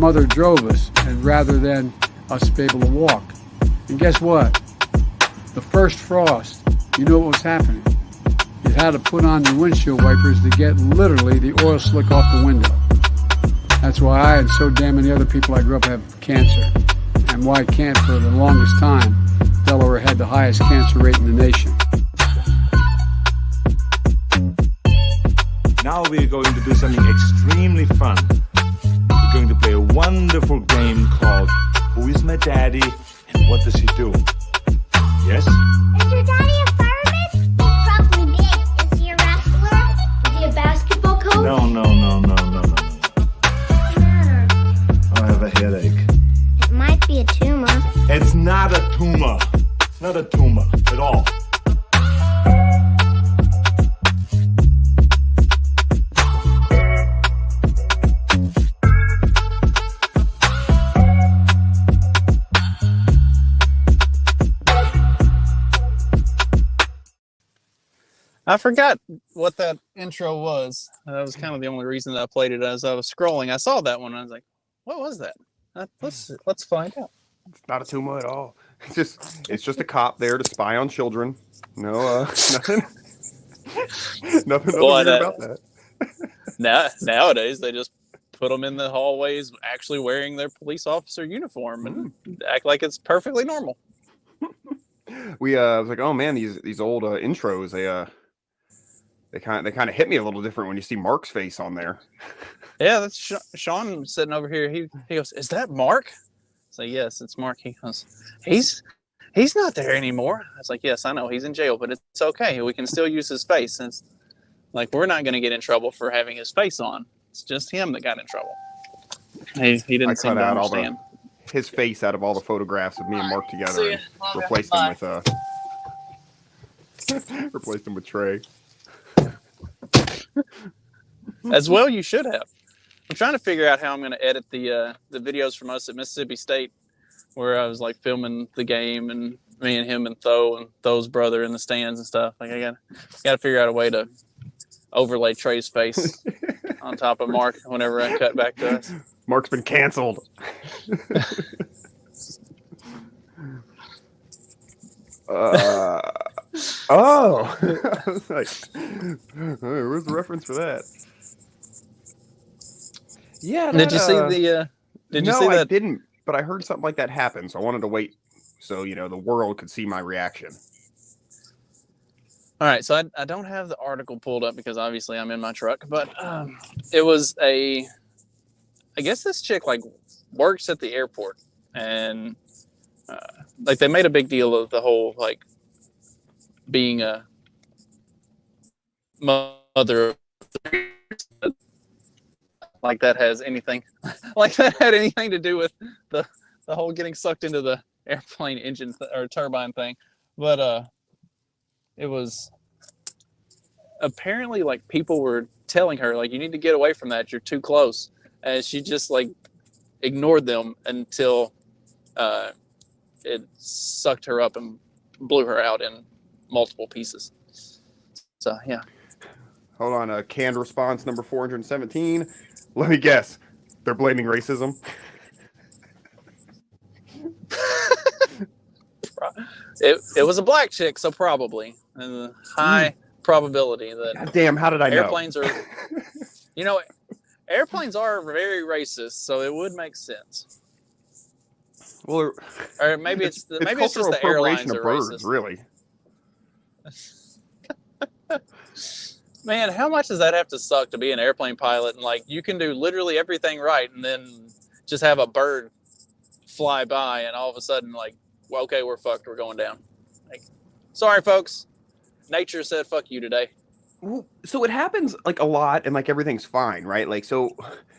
mother drove us, and rather than us be able to walk. And guess what? The first frost, you know what was happening? You had to put on your windshield wipers to get literally the oil slick off the window. That's why I and so damn many other people I grew up have cancer. And why can't, for the longest time, Delaware had the highest cancer rate in the nation. Now we're going to do something extremely fun. We're going to play a wonderful game called Who is My Daddy and What Does He Do? Yes? Is your daddy a fireman? He's probably big. Is he a wrestler? Is he a basketball coach? No. What's the matter? I have a headache. It might be a tumor. It's not a tumor. It's not a tumor at all. I forgot what that intro was. That was kind of the only reason that I played it. As I was scrolling, I saw that one. And I was like, "What was that?" Let's find out. It's not a tumor at all. It's just a cop there to spy on children. No, nothing. Nothing weird about that. Nowadays, they just put them in the hallways, actually wearing their police officer uniform, and act like it's perfectly normal. I was like, oh man, these old intros, they kind of hit me a little different when you see Mark's face on there. Yeah, that's Sean sitting over here. He goes, "Is that Mark?" I say, "Yes, it's Mark." He goes, He's not there anymore. I was like, "Yes, I know he's in jail, but it's okay. We can still use his face. It's like we're not going to get in trouble for having his face on. It's just him that got in trouble." He didn't seem to understand. His face out of all the photographs of me and Mark together, and replaced him with Trey. As well, you should have. I'm trying to figure out how I'm going to edit the videos from us at Mississippi State, where I was like filming the game and me and him and Tho's brother in the stands and stuff. Like I got to figure out a way to overlay Trey's face on top of Mark whenever I cut back to us. Mark's been canceled. Oh, I was like, where's the reference for that? Yeah. Did you see the? Did you see that? I didn't. But I heard something like that happen, so I wanted to wait so the world could see my reaction. All right, so I don't have the article pulled up because obviously I'm in my truck, but it was I guess this chick like works at the airport, and like they made a big deal of the whole like being a mother, like that has anything, like that had anything to do with the whole getting sucked into the airplane engine or turbine thing, but it was apparently like people were telling her like you need to get away from that, you're too close, and she just like ignored them until it sucked her up and blew her out in multiple pieces. So yeah. Hold on, canned response number 417. Let me guess, they're blaming racism. It was a black chick, so probably. And a high probability that. God damn, how did I know? Airplanes are, airplanes are very racist, so it would make sense. Well, or maybe it's just the airlines are racist. Really. Man, how much does that have to suck to be an airplane pilot and like you can do literally everything right and then just have a bird fly by and all of a sudden like, well, okay, we're fucked, we're going down. Like, sorry folks, nature said fuck you today. Well, so it happens like a lot and like everything's fine, right? Like, so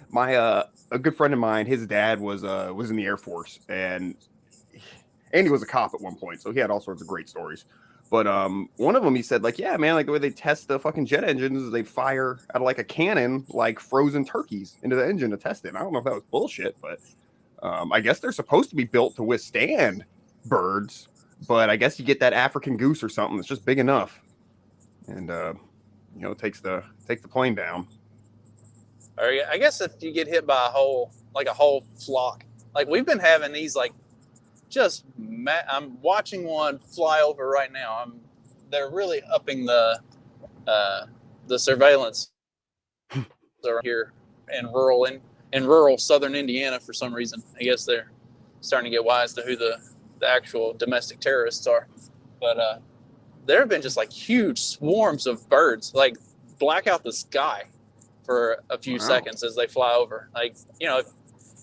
my a good friend of mine, his dad was in the Air Force, and he was a cop at one point, so he had all sorts of great stories. But one of them, he said, like, yeah, man, like the way they test the fucking jet engines is they fire out of like a cannon, like frozen turkeys into the engine to test it. And I don't know if that was bullshit, but I guess they're supposed to be built to withstand birds. But I guess you get that African goose or something that's just big enough, and takes the plane down. Or I guess if you get hit by a whole like a whole flock. Like we've been having these like I'm watching one fly over right now. They're really upping the surveillance around here in rural southern Indiana for some reason. I guess they're starting to get wise to who the actual domestic terrorists are. But there have been just like huge swarms of birds, like black out the sky for a few seconds as they fly over. Like, you know,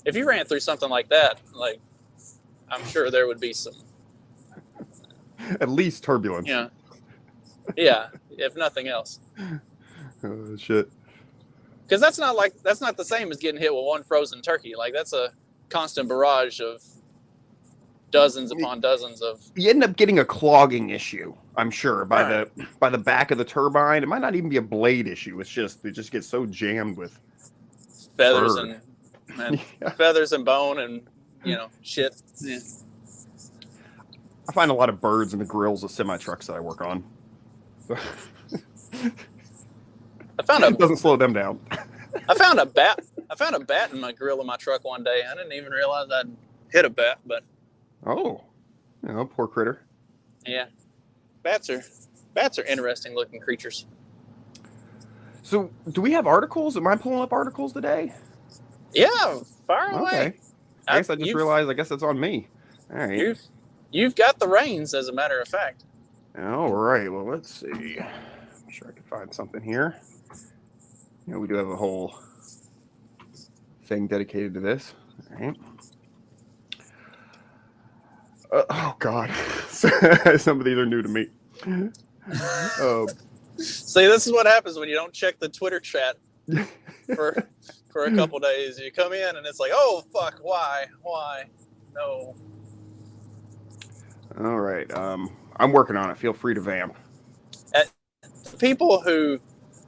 if you ran through something like that, like I'm sure there would be some, at least turbulence. Yeah, if nothing else. Oh shit. Because that's not the same as getting hit with one frozen turkey. Like that's a constant barrage of dozens upon dozens of. You end up getting a clogging issue, I'm sure, by the back of the turbine. It might not even be a blade issue. It just gets so jammed with feathers bird. and feathers and bone and shit. Yeah. I find a lot of birds in the grills of semi trucks that I work on. It doesn't slow them down. I found a bat in my grill of my truck one day. I didn't even realize I'd hit a bat, but poor critter. Yeah. Bats are interesting looking creatures. So do we have articles? Am I pulling up articles today? Yeah, fire away. Okay. I guess I just realized I guess that's on me. All right. You've got the reins, as a matter of fact. All right. Well, let's see. I'm sure I can find something here. We do have a whole thing dedicated to this. All right. Oh God, some of these are new to me. See, this is what happens when you don't check the Twitter chat for a couple days. You come in and it's like, oh fuck, why, no. All right, I'm working on it. Feel free to vamp. People who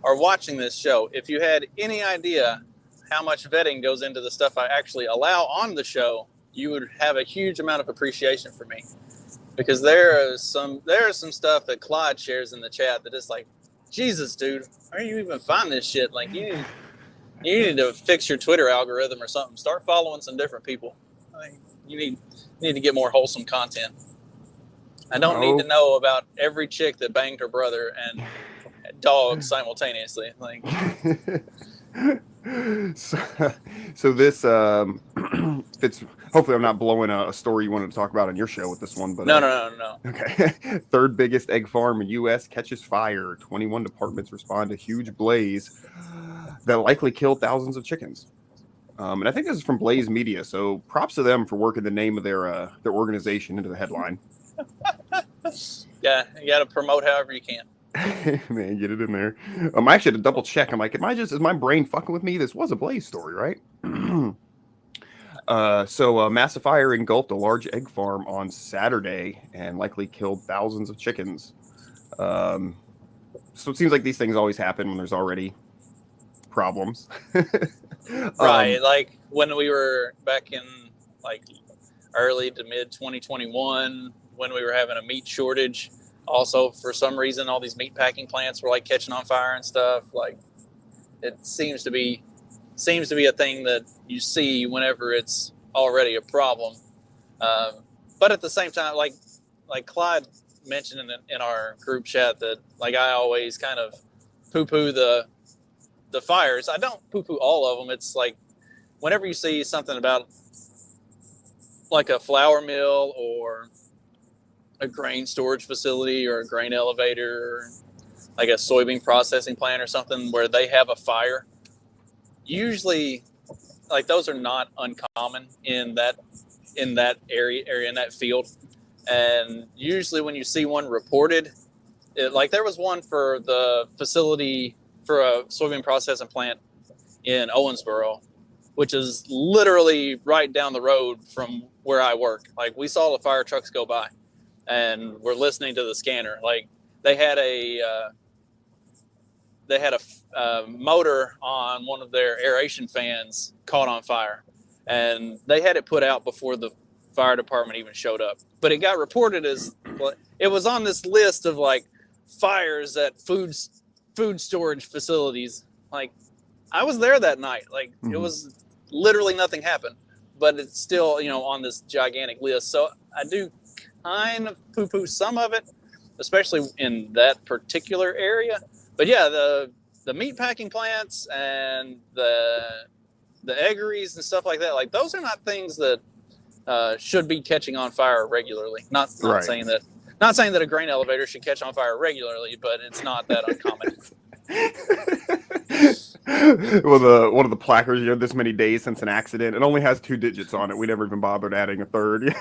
are watching this show, if you had any idea how much vetting goes into the stuff I actually allow on the show, you would have a huge amount of appreciation for me, because there is some stuff that Clyde shares in the chat that is like, Jesus, dude, where do you even find this shit? Like you need to fix your Twitter algorithm or something. Start following some different people. Like, you need to get more wholesome content. I don't need to know about every chick that banged her brother and dogs simultaneously. Like. So this fits. Hopefully, I'm not blowing a story you wanted to talk about on your show with this one. But no. Okay. Third biggest egg farm in U.S. catches fire. 21 departments respond to huge blaze that likely killed thousands of chickens. And I think this is from Blaze Media. So props to them for working the name of their organization into the headline. Yeah, you got to promote however you can. Man, get it in there. I actually had to double check. I'm like, is my brain fucking with me? This was a Blaze story, right? So massive fire engulfed a large egg farm on Saturday and likely killed thousands of chickens. So it seems like these things always happen when there's already problems. Right, like when we were back in like early to mid 2021, when we were having a meat shortage. Also, for some reason, all these meat packing plants were like catching on fire and stuff. Like, it seems to be a thing that you see whenever it's already a problem. But at the same time, like Clyde mentioned in our group chat, that like I always kind of poo-poo the fires. I don't poo-poo all of them. It's like whenever you see something about like a flour mill or a grain storage facility or a grain elevator, or like a soybean processing plant or something where they have a fire, usually like those are not uncommon in that area in that field. And usually when you see one reported, like there was one for the facility for a soybean processing plant in Owensboro, which is literally right down the road from where I work. Like we saw the fire trucks go by and we're listening to the scanner. Like they had a motor on one of their aeration fans caught on fire, and they had it put out before the fire department even showed up. But it got reported as, it was on this list of like fires at food storage facilities. Like I was there that night. Like it was literally nothing happened, but it's still, on this gigantic list. So I do kind of poo-poo some of it, especially in that particular area. But yeah, the meat packing plants and the eggeries and stuff like that, like those are not things that should be catching on fire regularly. Not Right. saying that a grain elevator should catch on fire regularly, but it's not that uncommon. Well, one of the placards, this many days since an accident, it only has 2 digits on it. We never even bothered adding a third.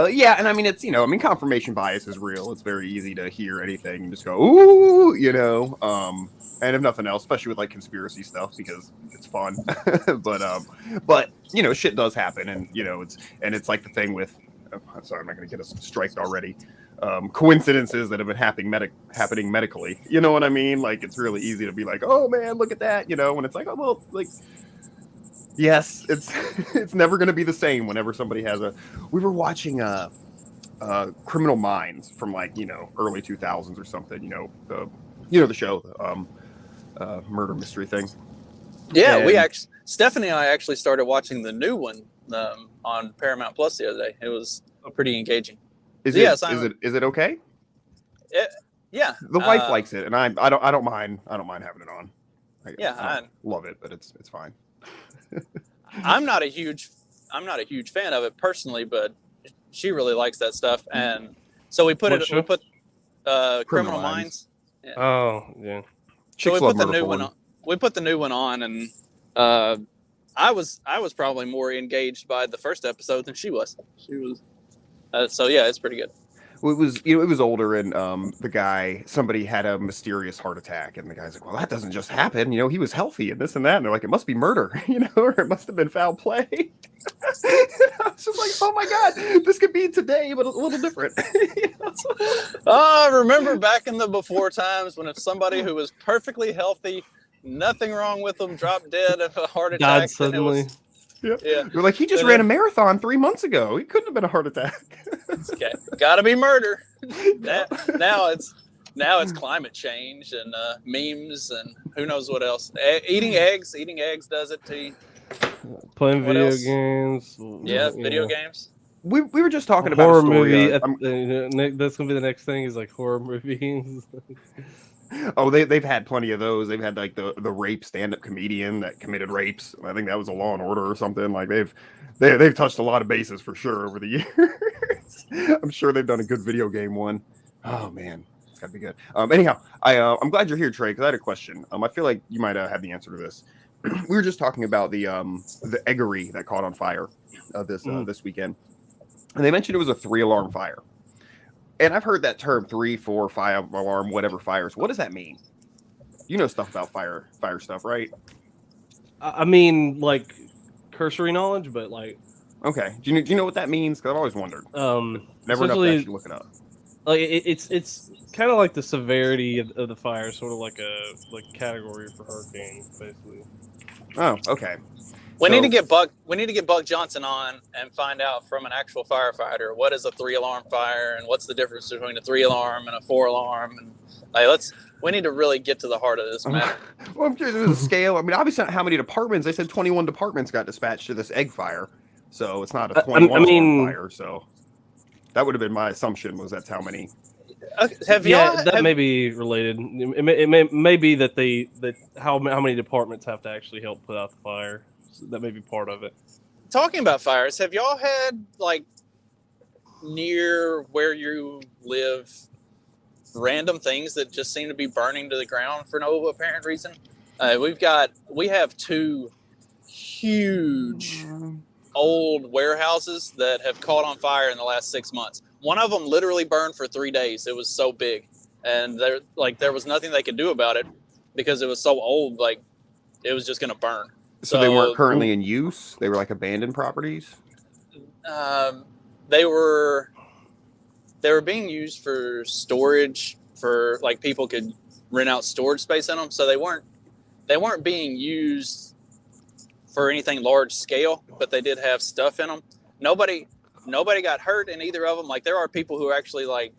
Yeah, and I mean, it's confirmation bias is real. It's very easy to hear anything and just go ooh, and if nothing else, especially with like conspiracy stuff, because it's fun. but shit does happen, and it's like the thing with I'm sorry, I'm not going to get us striked already. Coincidences that have been happening medically. You know what I mean? Like, it's really easy to be like, oh man, look at that. When it's like, oh well, like, yes, it's never going to be the same whenever somebody has we were watching Criminal Minds from like early 2000s or something. The show, murder mystery thing. Yeah, And Stephanie and I actually started watching the new one on Paramount Plus the other day. It was pretty engaging. Is it okay? Yeah, The wife likes it, and I don't mind having it on. I love it, but it's fine. I'm not a huge fan of it personally, but she really likes that stuff, and so we put Criminal Minds. Yeah. Oh yeah. So we put the new one on. We put the new one on, and I was probably more engaged by the first episode than she was. So yeah, it's pretty good. Well, it was older, and somebody had a mysterious heart attack, and the guy's like, well, that doesn't just happen. He was healthy and this and that. And they're like, it must be murder, or it must have been foul play. I was just like, oh my God, this could be today, but a little different. I remember back in the before times when if somebody who was perfectly healthy, nothing wrong with them, dropped dead of a heart attack. Died suddenly. Yeah. You're like, he just ran a marathon 3 months ago. He couldn't have been a heart attack. Okay. Gotta be murder. Now it's climate change and memes and who knows what else. Eating eggs does it to you. Playing What video else? games. Yeah, video games. We were just talking about horror a story. movie. That's gonna be the next thing. Is like horror movies. Oh, they've had plenty of those. They've had like the rape stand-up comedian that committed rapes. I think that was a Law and Order or something. Like they've touched a lot of bases for sure over the years. I'm sure they've done a good video game one. Oh man, it's gotta be good. Anyhow, I'm glad you're here, Trey, because I had a question. I feel like you might have the answer to this. We were just talking about the eggery that caught on fire this weekend, and they mentioned it was a 3-alarm fire. And I've heard that term 3, 4, 5 alarm, whatever fires. What does that mean? You know stuff about fire stuff, right? I mean, like cursory knowledge, but like. Okay. Do you know what that means? Because I've always wondered. Never enough to actually look it up. Like it's kind of like the severity of the fire, sort of like a category for hurricane, basically. Oh, okay. We need to get Buck Johnson on and find out from an actual firefighter what is a 3-alarm fire and what's the difference between a 3-alarm and a 4-alarm, and we need to really get to the heart of this matter. Well, I'm curious. There's a scale. I mean, obviously, how many departments? They said 21 departments got dispatched to this egg fire, so it's not a 21 alarm fire. So that would have been my assumption. Was that's how many? That may be related. It may be that how many departments have to actually help put out the fire. That may be part of it. Talking about fires, have y'all had like near where you live random things that just seem to be burning to the ground for no apparent reason? We have 2 huge old warehouses that have caught on fire in the last 6 months. One of them literally burned for 3 days. It was so big, and there was nothing they could do about it because it was so old. Like it was just going to burn. So they weren't currently in use? They were like abandoned properties? They were being used for storage, for like people could rent out storage space in them. So they weren't being used for anything large scale, but they did have stuff in them. Nobody got hurt in either of them. Like there are people who actually like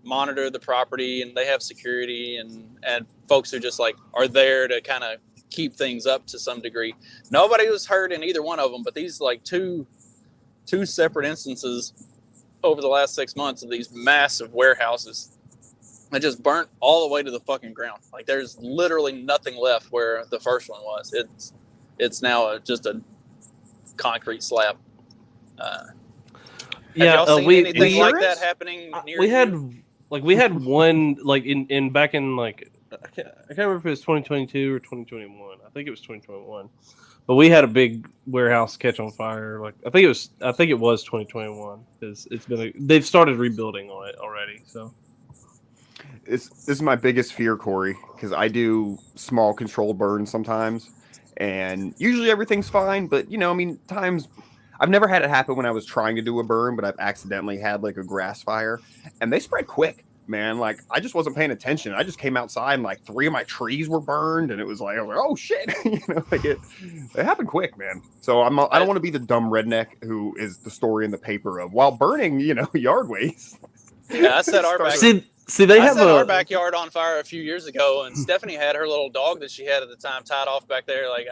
monitor the property and they have security and folks who just like are there to kind of keep things up to some degree. Nobody was hurt in either one of them, but these like two separate instances over the last 6 months of these massive warehouses that just burnt all the way to the fucking ground. Like there's literally nothing left where the first one was. It's now just a concrete slab. Have y'all seen anything like that happening near you? We had one like in back in like I can't remember if it was 2022 or 2021. I think it was 2021. But we had a big warehouse catch on fire. Like I think it was 2021 because they've started rebuilding on it already. So This is my biggest fear, Corey, because I do small controlled burns sometimes, and usually everything's fine. But I mean, times I've never had it happen when I was trying to do a burn, but I've accidentally had like a grass fire, and they spread quick. Man, like I just wasn't paying attention. I just came outside and like 3 of my trees were burned, and it was like I was like, oh shit, like it happened quick, man. So I don't want to be the dumb redneck who is the story in the paper of while burning, yard waste. Yeah, I set our our backyard on fire a few years ago, and Stephanie had her little dog that she had at the time tied off back there. Like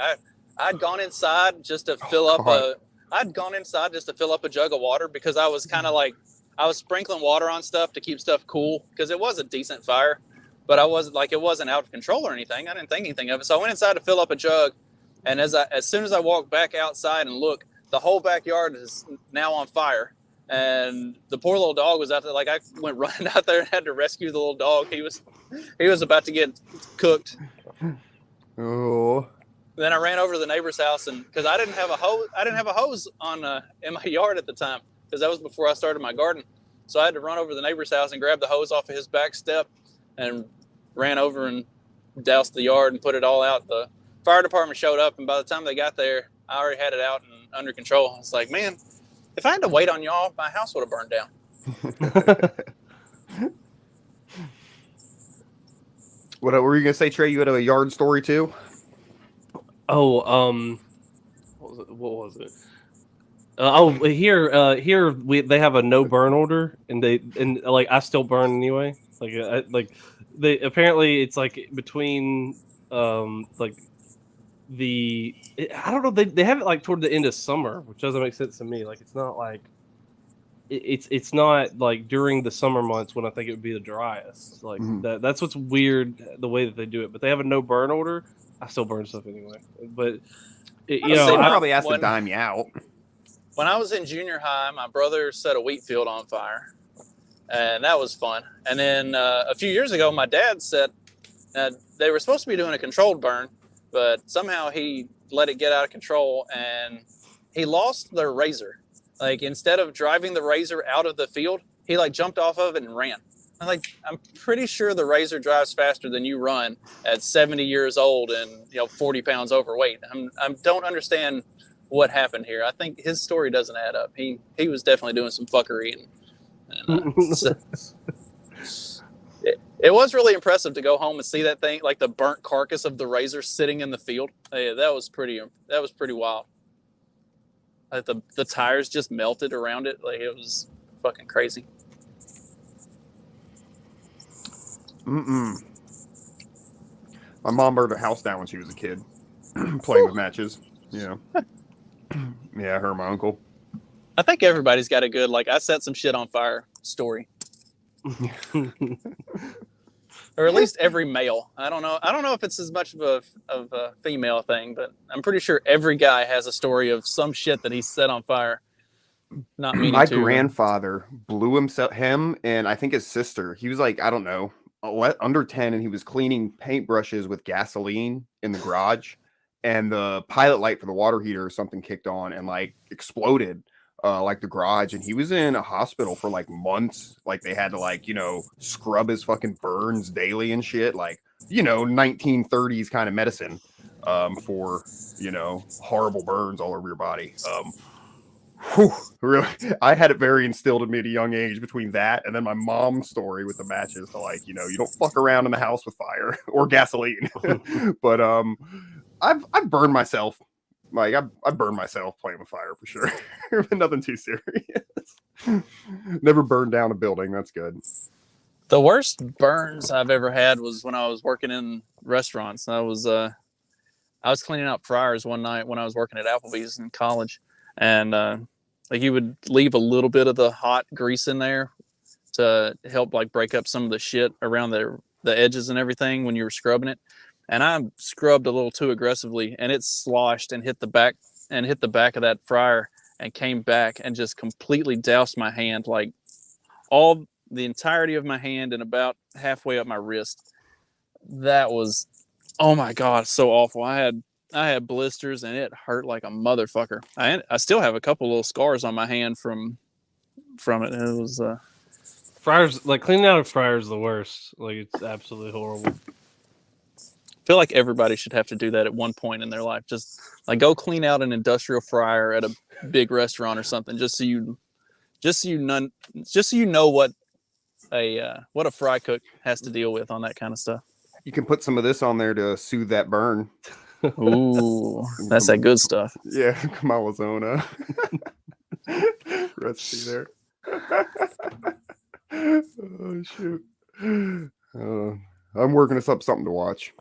I'd gone inside just to fill up a jug of water because I was kind of like. I was sprinkling water on stuff to keep stuff cool because it was a decent fire, but it wasn't out of control or anything. I didn't think anything of it. So I went inside to fill up a jug. And as soon as I walked back outside and look, the whole backyard is now on fire. And the poor little dog was out there. Like I went running out there and had to rescue the little dog. He was about to get cooked. Oh. Then I ran over to the neighbor's house and because I didn't have a hose on in my yard at the time. Because that was before I started my garden. So I had to run over to the neighbor's house and grab the hose off of his back step and ran over and doused the yard and put it all out. The fire department showed up, and by the time they got there, I already had it out and under control. I was like, man, if I had to wait on y'all, my house would have burned down. What were you going to say, Trey? You had a yard story too? Oh, what was it? Here they have a no burn order, and like I still burn anyway. They apparently it's like between I don't know, they have it like toward the end of summer, which doesn't make sense to me. Like it's not like it's not like during the summer months when I think it would be the driest. Like that's what's weird the way that they do it. But they have a no burn order. I still burn stuff anyway. But I probably asked to dime you out. When I was in junior high, my brother set a wheat field on fire, and that was fun. And then a few years ago, my dad set. They were supposed to be doing a controlled burn, but somehow he let it get out of control, and he lost their razor. Like instead of driving the razor out of the field, he like jumped off of it and ran. I'm pretty sure the razor drives faster than you run at 70 years old and 40 pounds overweight. I don't understand what happened here. I think his story doesn't add up. He was definitely doing some fuckery, it was really impressive to go home and see that thing, like the burnt carcass of the razor sitting in the field. Yeah, that was pretty wild. Like the tires just melted around it. Like it was fucking crazy. My mom burned a house down when she was a kid, playing with matches. Yeah, her and my uncle. I think everybody's got a good I set some shit on fire story. Or at least every male. I don't know if it's as much of a female thing, but I'm pretty sure every guy has a story of some shit that he set on fire. Not meaning my to. Grandfather blew him and I think his sister. He was like, I don't know, under 10, and he was cleaning paintbrushes with gasoline in the garage, and the pilot light for the water heater or something kicked on and exploded. The garage, and he was in a hospital for months. They had to scrub his fucking burns daily and shit, 1930s kind of medicine for horrible burns all over your body. Really, I had it very instilled in me at a young age between that and then my mom's story with the matches. So you don't fuck around in the house with fire or gasoline. But I've burned myself. I burned myself playing with fire for sure. But nothing too serious. Never burned down a building. That's good. The worst burns I've ever had was when I was working in restaurants. I I was cleaning out fryers one night when I was working at Applebee's in college, and like you would leave a little bit of the hot grease in there to help like break up some of the shit around the edges and everything when you were scrubbing it. And I scrubbed a little too aggressively, and it sloshed and hit the back of that fryer and came back and just completely doused my hand, like all the entirety of my hand and about halfway up my wrist. That was, oh my God, so awful. I had blisters and it hurt like a motherfucker. I still have a couple little scars on my hand from it. It was Fryers, like cleaning out a fryer is the worst. Like it's absolutely horrible. I feel like everybody should have to do that at one point in their life. Just like go clean out an industrial fryer at a big restaurant or something, just so you know what a fry cook has to deal with on that kind of stuff. You can put some of this on there to soothe that burn. Ooh, that's that good stuff. Yeah, Kamalazona recipe there. Oh shoot! I'm working us up something to watch.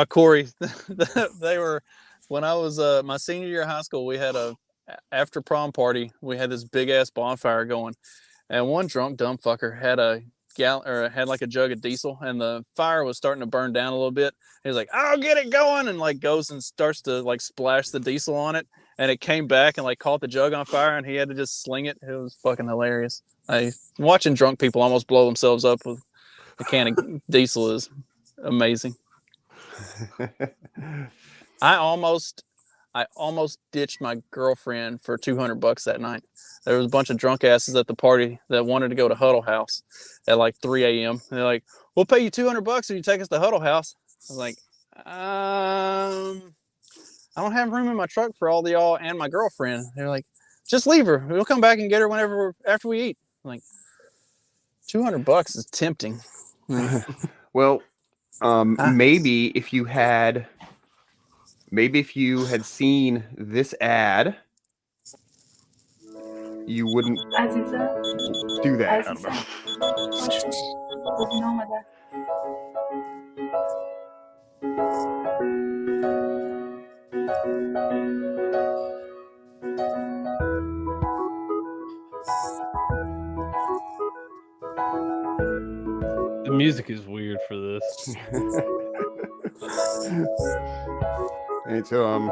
Corey, they were when I was my senior year of high school. We had after prom party. We had this big ass bonfire going, and one drunk dumb fucker had had like a jug of diesel, and the fire was starting to burn down a little bit. He was like, "I'll get it going," and like goes and starts to like splash the diesel on it, and it came back and like caught the jug on fire, and he had to just sling it. It was fucking hilarious. Watching drunk people almost blow themselves up with a can of diesel is amazing. I almost ditched my girlfriend for $200 that night. There was a bunch of drunk asses at the party that wanted to go to Huddle House at like 3 a.m. They're like, "We'll pay you $200 if you take us to Huddle House." I was like, I don't have room in my truck for all of y'all and my girlfriend. They're like, "Just leave her. We'll come back and get her after we eat." I'm like, $200 is tempting. Well, maybe if you had seen this ad, you wouldn't do that. I don't know. The music is weird for this. And so,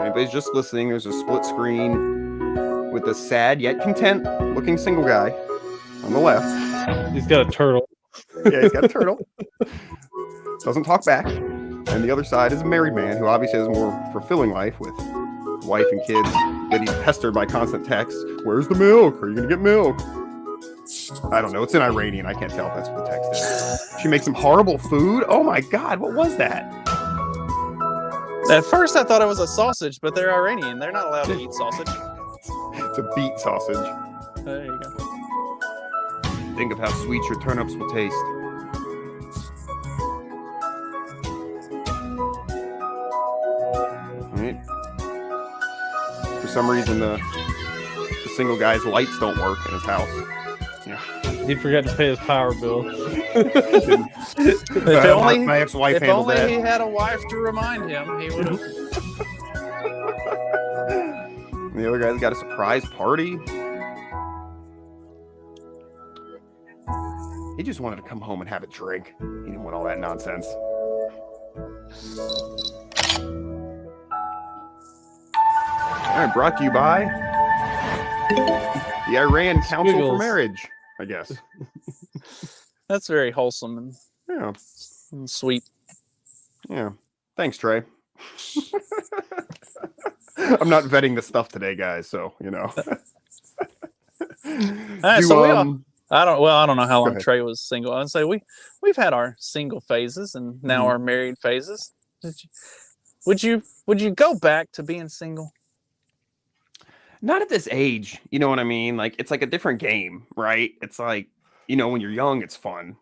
anybody's just listening, there's a split screen with a sad yet content looking single guy on the left. He's got a turtle. Yeah, he's got a turtle. Doesn't talk back. And the other side is a married man who obviously has a more fulfilling life with wife and kids, that he's pestered by constant texts. "Where's the milk? Are you going to get milk?" I don't know. It's in Iranian. I can't tell if that's what the text is. She makes some horrible food. Oh my God, what was that? At first, I thought it was a sausage, but they're Iranian. They're not allowed to eat sausage. It's a beet sausage. There you go. Think of how sweet your turnips will taste. Right. For some reason, the single guy's lights don't work in his house. Yeah. He forgot to pay his power bill. My ex-wife handled that. If only he had a wife to remind him, he would have. The other guy's got a surprise party. He just wanted to come home and have a drink. He didn't want all that nonsense. All right, brought to you by the Iran Council for Marriage, I guess. That's very wholesome and sweet. Yeah. Thanks, Trey. I'm not vetting the stuff today, guys, so you know. I don't know how long Trey was single. I'd say we've had our single phases and now our married phases. Would you go back to being single? Not at this age, you know what I mean? Like it's like a different game, right? It's like, you know, when you're young, it's fun,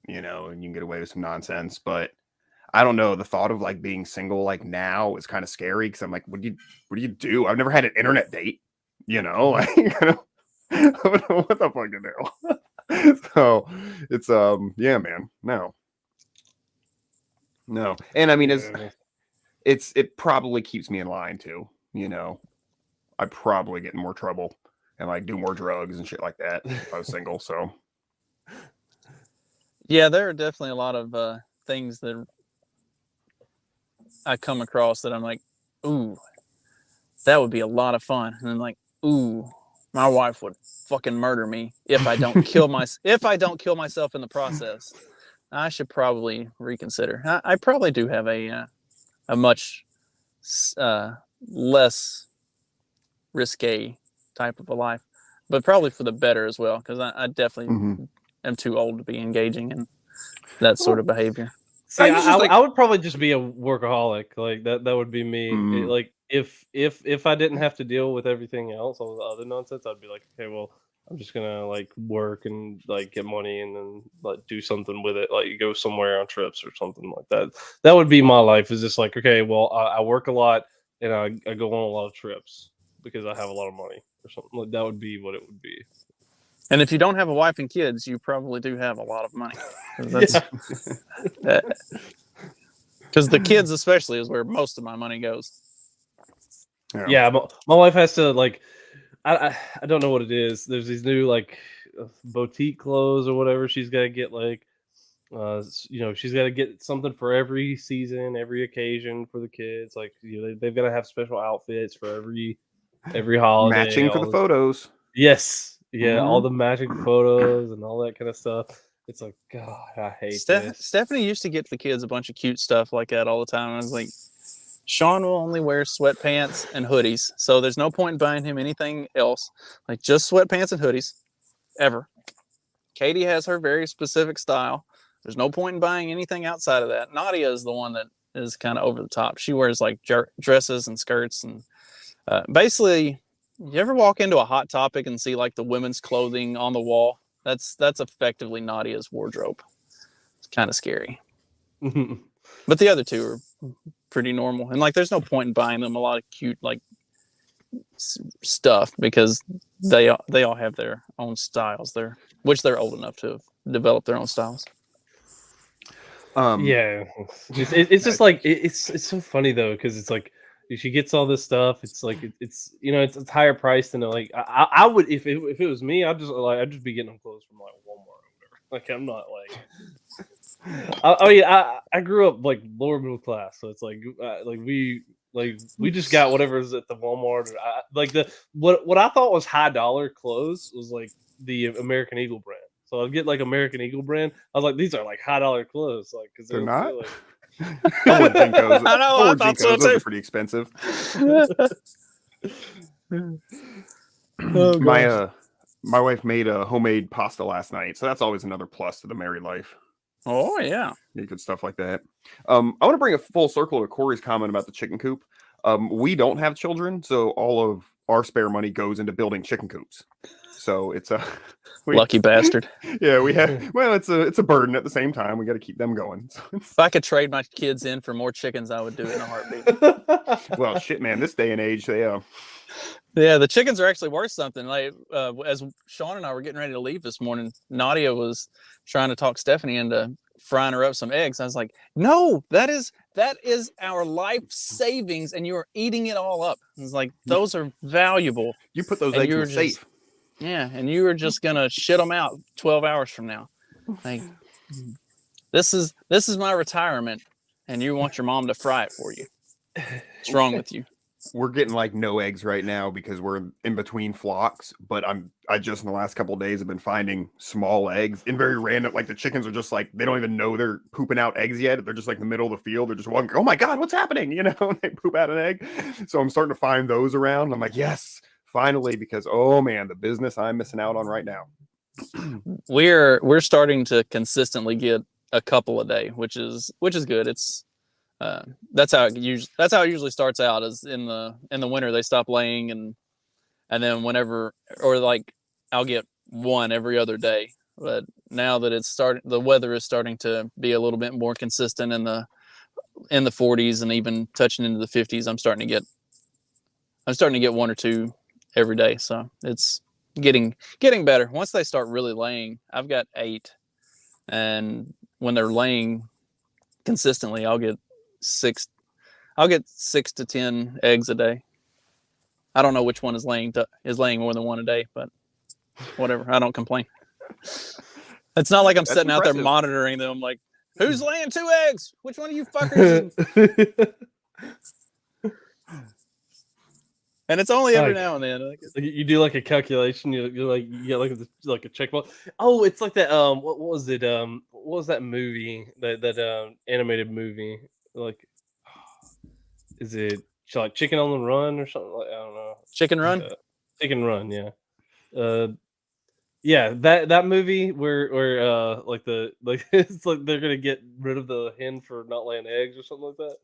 you know, and you can get away with some nonsense. But I don't know, the thought of like being single like now is kind of scary because I'm like, what do you do? I've never had an internet date, you know, like I don't know what the fuck to do. So it's yeah, man, no. No, and I mean, Yeah. it probably keeps me in line too. You know, I'd probably get in more trouble and like do more drugs and shit like that if I was single. So Yeah, there are definitely a lot of things that I come across that I'm like, ooh, that would be a lot of fun. And I'm like, ooh, my wife would fucking murder me if I don't kill myself in the process. I should probably reconsider. I probably do have a much uh, less risque type of a life, but probably for the better as well, because I definitely Mhm. am too old to be engaging in that sort of behavior. See, I just like I would probably just be a workaholic. Like that would be me. Mm. Like if I didn't have to deal with everything else, all the other nonsense, I'd be like, okay, well, I'm just gonna like work and like get money and then like do something with it, like go somewhere on trips or something like that. That would be my life. Is just like, okay, well, I work a lot and I go on a lot of trips because I have a lot of money or something. Like that would be what it would be. And if you don't have a wife and kids, you probably do have a lot of money. 'Cause Yeah. because the kids especially is where most of my money goes. Yeah, my wife has to like I don't know what it is. There's these new like boutique clothes or whatever. She's got to get like she's got to get something for every season, every occasion for the kids. Like they've got to have special outfits for every holiday. matching for the All this. photos. Yes, yeah, all Mhm. the matching photos and all that kind of stuff. It's like God, I hate this. Stephanie used to get the kids a bunch of cute stuff like that all the time. I was like, Sean will only wear sweatpants and hoodies, so there's no point in buying him anything else. Like just sweatpants and hoodies, ever. Katie has her very specific style. There's no point in buying anything outside of that. Nadia is the one that is kind of over the top. She wears like dresses and skirts and basically. You ever walk into a Hot Topic and see like the women's clothing on the wall? That's effectively Nadia's wardrobe. It's kind of scary. But the other two are pretty normal, and like there's no point in buying them a lot of cute like stuff because they all have their own styles there, which they're old enough to have developed their own styles. Yeah, it's just like it's so funny though because it's like she gets all this stuff. It's like it's it's higher priced than like I would if it was me I'd just be getting them clothes from like Walmart or whatever. Like I'm not like I grew up like lower middle class, so it's like we just got whatever's at the Walmart. Like what I thought was high dollar clothes was like the American Eagle brand. So I'd get like American Eagle brand. I was like, these are like high dollar clothes, like because They're not. like. I wore Jinkos. I know, I wore thought Jinkos. so, Those too. are pretty expensive. Oh, My wife made a homemade pasta last night, so that's always another plus to the married life. Oh yeah. Yeah, good stuff like that. I want to bring a full circle to Corey's comment about the chicken coop. We don't have children, so all of our spare money goes into building chicken coops. So it's a Lucky bastard. Yeah, we have. Well, it's a burden at the same time. We got to keep them going. If I could trade my kids in for more chickens, I would do it in a heartbeat. Well, shit, man. This day and age, Yeah, the chickens are actually worth something. Like as Sean and I were getting ready to leave this morning, Nadia was trying to talk Stephanie into frying her up some eggs. I was like, "No, that is our life savings, and you are eating it all up." It's like those are valuable. you put those And eggs in you're the just- safe. Yeah, and you are just gonna shit them out 12 hours from now. Like this is my retirement, and you want your mom to fry it for you. What's wrong with you? We're getting like no eggs right now because we're in between flocks. But I just in the last couple of days have been finding small eggs in very random. Like the chickens are just like they don't even know they're pooping out eggs yet. They're just like in the middle of the field. They're just walking. Oh my god, what's happening? And they poop out an egg. So I'm starting to find those around. I'm like, yes, finally, because oh man, the business I'm missing out on right now. We're starting to consistently get a couple a day, which is good. It's that's how it usually starts out. Is in the winter they stop laying, and then whenever, or like I'll get one every other day. But now that the weather is starting to be a little bit more consistent in the 40s and even touching into the 50s. I'm starting to get one or two every day. So it's getting better. Once they start really laying, I've got 8, and when they're laying consistently, I'll get 6 to 10 eggs a day. I don't know which one is laying more than one a day, but whatever. I don't complain. It's not like I'm That's sitting out there impressive. monitoring them like, who's laying 2 eggs? Which one of you fuckers? And it's only every now and then. Like, You do like a calculation. You get like a check box. Oh, it's like that. What was it? What was that movie? That animated movie? Like, is it like Chicken on the Run or something? Like, I don't know. Chicken Run. Chicken Run. Yeah. Yeah. That movie where like it's like they're gonna get rid of the hen for not laying eggs or something like that.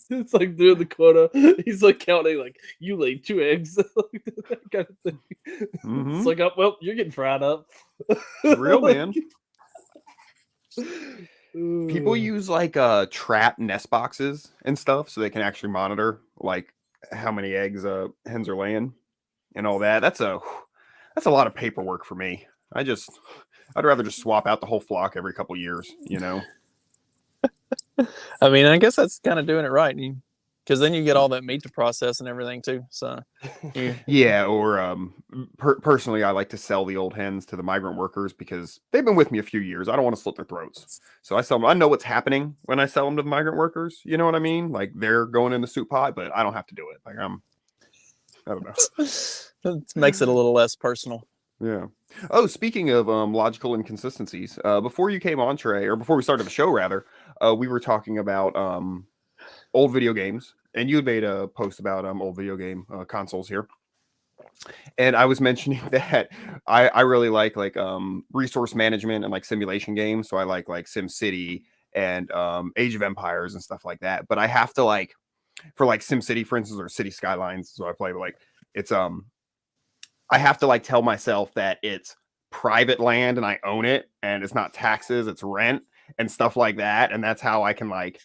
It's like doing the quota. He's like counting, like, you laid 2 eggs, like that kind of thing. It's like, oh, well, you're getting fried up. Real, Like, man. People use like trap nest boxes and stuff so they can actually monitor like how many eggs hens are laying and all that. That's a lot of paperwork for me. I'd rather just swap out the whole flock every couple years, you know. I mean, I guess that's kind of doing it right, because then you get all that meat to process and everything too. So, yeah. Or personally, I like to sell the old hens to the migrant workers because they've been with me a few years. I don't want to slit their throats, so I sell them. I know what's happening when I sell them to the migrant workers. You know what I mean? Like they're going in the soup pot, but I don't have to do it. Like I don't know. it makes it a little less personal. Yeah. Oh, speaking of logical inconsistencies, before you came on, Trey, or before we started the show, rather, we were talking about old video games, and you had made a post about old video game consoles here, and I was mentioning that I really like resource management and like simulation games, so I like Sim City and Age of Empires and stuff like that. But I have to like for like Sim City, for instance, or City Skylines, so I play, but like it's I have to like tell myself that it's private land and I own it and it's not taxes, it's rent and stuff like that. And that's how I can like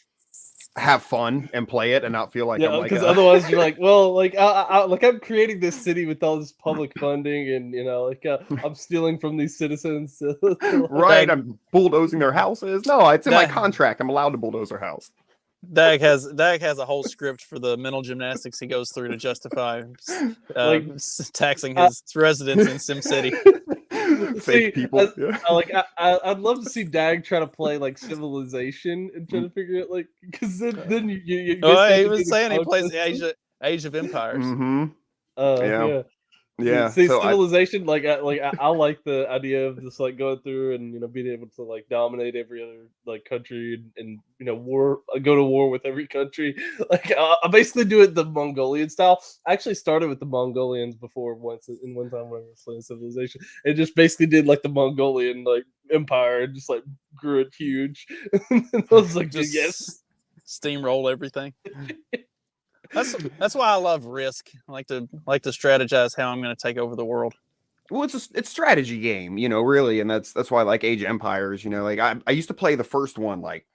have fun and play it and not feel like I'm like because otherwise you're like, well, like I'm creating this city with all this public funding, and I'm stealing from these citizens. right. I'm bulldozing their houses. No, it's in my contract. I'm allowed to bulldoze their house. Dag has a whole script for the mental gymnastics he goes through to justify taxing his residents in Sim City. Fake people. I'd love to see Dag try to play like Civilization and try to figure it like, because then you he was saying he plays the Age of Empires. Yeah. Yeah. See, so Civilization, I like the idea of just like going through and being able to like dominate every other like country and go to war with every country. Like I basically do it the Mongolian style. I actually started with the Mongolians before one time when I was playing Civilization. It just basically did like the Mongolian like empire and just like grew it huge. And I was like, just yes, steamroll everything. That's why I love Risk. I like to strategize how I'm going to take over the world. Well, it's strategy game, really, and that's why I like Age of Empires. Like I used to play the first one, like,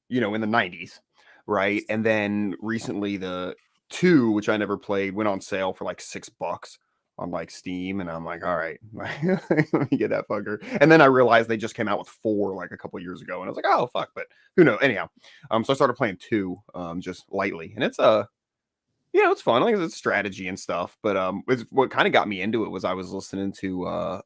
in the 90s, right? And then recently the 2, which I never played, went on sale for like $6 on like Steam, and I'm like, all right, let me get that fucker. And then I realized they just came out with 4 like a couple years ago, and I was like, oh fuck, but who knows? Anyhow, so I started playing 2, just lightly, and it's it's fun. Like it's strategy and stuff. But what kind of got me into it was I was listening to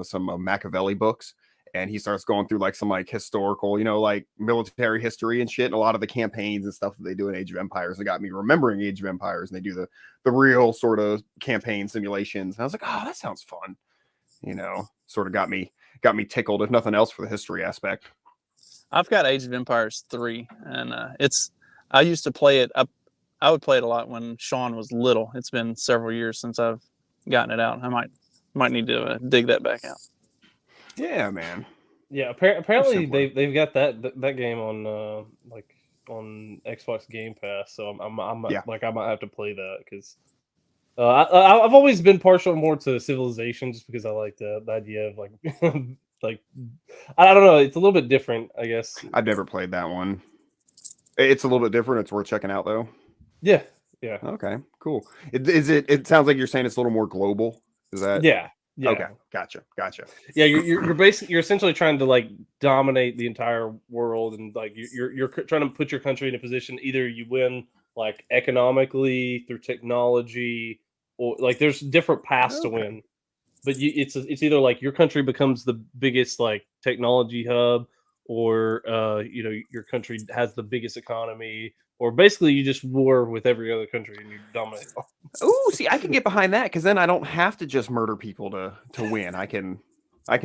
some Machiavelli books, and he starts going through like some like historical, like military history and shit. And a lot of the campaigns and stuff that they do in Age of Empires, it got me remembering Age of Empires, and they do the real sort of campaign simulations. And I was like, oh, that sounds fun. Sort of got me tickled, if nothing else, for the history aspect. I've got Age of Empires 3, and I used to play it up. I would play it a lot when Sean was little. It's been several years since I've gotten it out. I might need to dig that back out. Yeah, man. Yeah, apparently they've got that game on on Xbox Game Pass. So I might have to play that because I've always been partial more to Civilization just because I like the idea of like like I don't know. It's a little bit different, I guess. I've never played that one. It's a little bit different. It's worth checking out though. Yeah. Okay, cool. It sounds like you're saying it's a little more global. Is that? Yeah. Yeah. Okay, gotcha. Yeah, you're essentially trying to like dominate the entire world, and like you're trying to put your country in a position either you win like economically through technology, or like there's different paths to Okay. win. But it's either like your country becomes the biggest like technology hub, or your country has the biggest economy, or basically you just war with every other country and you dominate them. Oh, see, I can get behind that because then I don't have to just murder people to win. I can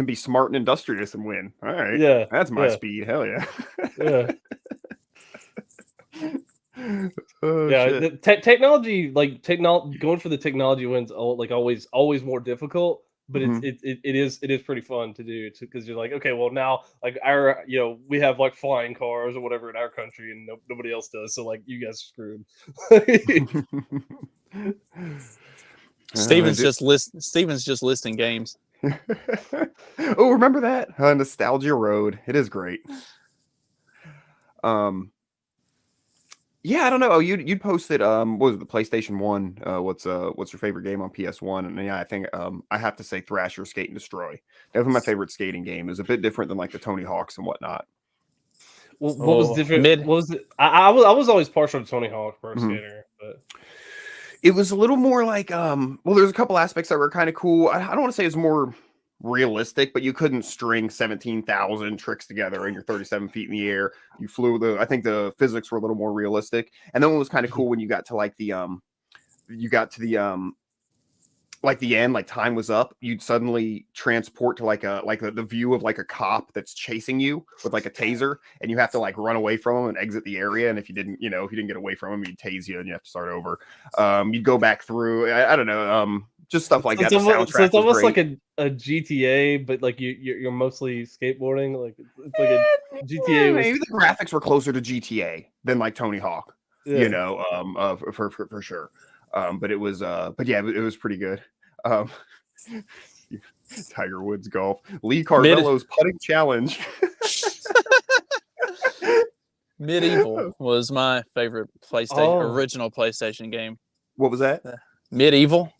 be smart and industrious and win. All right, Yeah, that's my yeah, speed. Hell yeah. yeah. Oh Yeah, shit. the technology, like going for the technology wins, like always more difficult. But Mhm. it is pretty fun to do because you're like, okay, well now like our we have like flying cars or whatever in our country and nobody else does, so like you guys are screwed. Steven's just listing games. Oh, remember that? Nostalgia Road. It is great. Yeah, I don't know. Oh, you'd posted what was it, the PlayStation 1? What's your favorite game on PS1? And yeah, I think I have to say Thrasher Skate and Destroy. Definitely my favorite skating game. It was a bit different than like the Tony Hawks and whatnot. Well, what was different? Mid. What was it? I was always partial to Tony Hawk Pro Mhm. Skater, but It was a little more like well, there's a couple aspects that were kind of cool. I don't want to say it's more realistic, but you couldn't string 17,000 tricks together and you're 37 feet in the air. You flew I think the physics were a little more realistic. And then what was kind of cool when you got to like the like the end, like time was up, you'd suddenly transport to like the view of like a cop that's chasing you with like a taser, and you have to like run away from him and exit the area. And if you didn't get away from him, he'd tase you and you have to start over. You'd go back through. I don't know. Just stuff like that. The soundtrack so it's almost was like a GTA, but like you're mostly skateboarding. Like it's like a GTA. maybe the graphics were closer to GTA than like Tony Hawk. Yeah. For sure. But it was it was pretty good. Tiger Woods golf, Lee Carvello's putting challenge. Medieval was my favorite original PlayStation game. What was that? Medieval.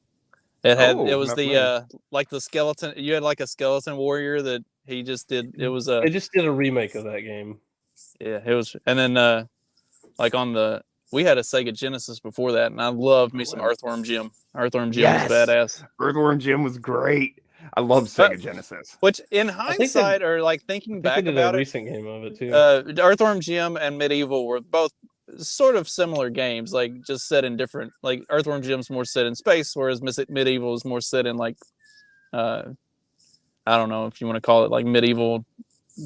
It was not the familiar. like the skeleton. You had like a skeleton warrior that he just did. It was They just did a remake of that game. Yeah, it was, and then like we had a Sega Genesis before that, and I loved me some Earthworm Jim. Earthworm Jim was badass. Earthworm Jim was great. I love Sega Genesis. Which, in hindsight, or like thinking back about a recent game of it too. Earthworm Jim and Medieval were both sort of similar games, like just set in different. Like Earthworm Jim's more set in space, whereas Medieval is more set in like, I don't know if you want to call it like medieval,